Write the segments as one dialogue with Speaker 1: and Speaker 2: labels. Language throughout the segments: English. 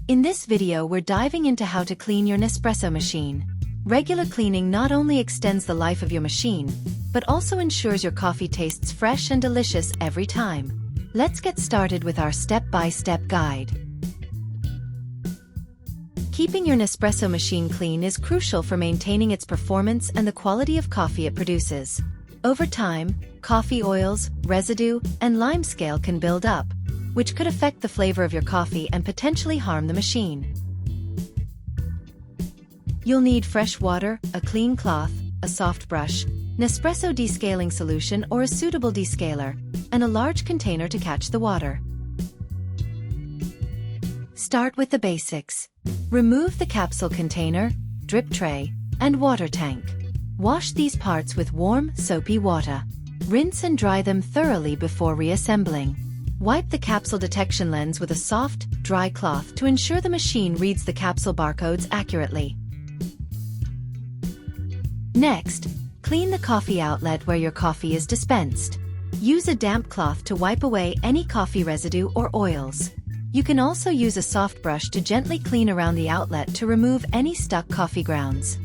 Speaker 1: In this video we're diving into how to clean your Nespresso machine. Regular cleaning not only extends the life of your machine, but also ensures your coffee tastes fresh and delicious every time. Let's get started with our step-by-step guide. Keeping your Nespresso machine clean is crucial for maintaining its performance and the quality of coffee it produces. Over time, coffee oils, residue, and limescale can build up, which could affect the flavor of your coffee and potentially harm the machine. You'll need fresh water, a clean cloth, a soft brush, Nespresso descaling solution or a suitable descaler, and a large container to catch the water. Start with the basics. Remove the capsule container, drip tray, and water tank. Wash these parts with warm, soapy water. Rinse and dry them thoroughly before reassembling. Wipe the capsule detection lens with a soft, dry cloth to ensure the machine reads the capsule barcodes accurately. Next, clean the coffee outlet where your coffee is dispensed. Use a damp cloth to wipe away any coffee residue or oils. You can also use a soft brush to gently clean around the outlet to remove any stuck coffee grounds.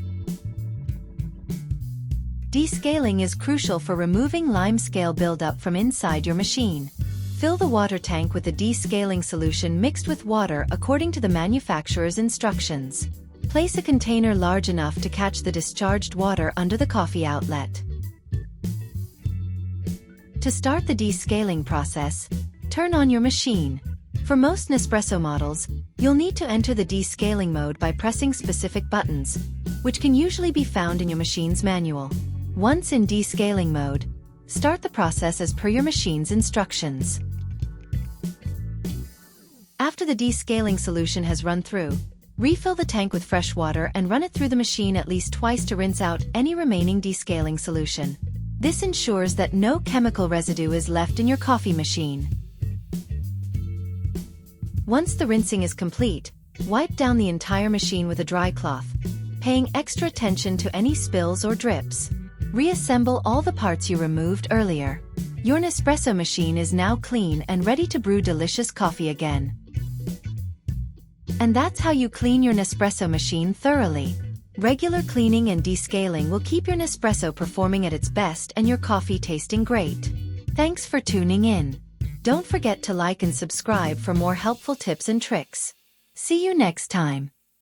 Speaker 1: Descaling is crucial for removing limescale buildup from inside your machine. Fill the water tank with the descaling solution mixed with water according to the manufacturer's instructions. Place a container large enough to catch the discharged water under the coffee outlet. To start the descaling process, turn on your machine. For most Nespresso models, you'll need to enter the descaling mode by pressing specific buttons, which can usually be found in your machine's manual. Once in descaling mode, start the process as per your machine's instructions. After the descaling solution has run through, refill the tank with fresh water and run it through the machine at least twice to rinse out any remaining descaling solution. This ensures that no chemical residue is left in your coffee machine. Once the rinsing is complete, wipe down the entire machine with a dry cloth, paying extra attention to any spills or drips. Reassemble all the parts you removed earlier. Your Nespresso machine is now clean and ready to brew delicious coffee again. And that's how you clean your Nespresso machine thoroughly. Regular cleaning and descaling will keep your Nespresso performing at its best and your coffee tasting great. Thanks for tuning in. Don't forget to like and subscribe for more helpful tips and tricks. See you next time.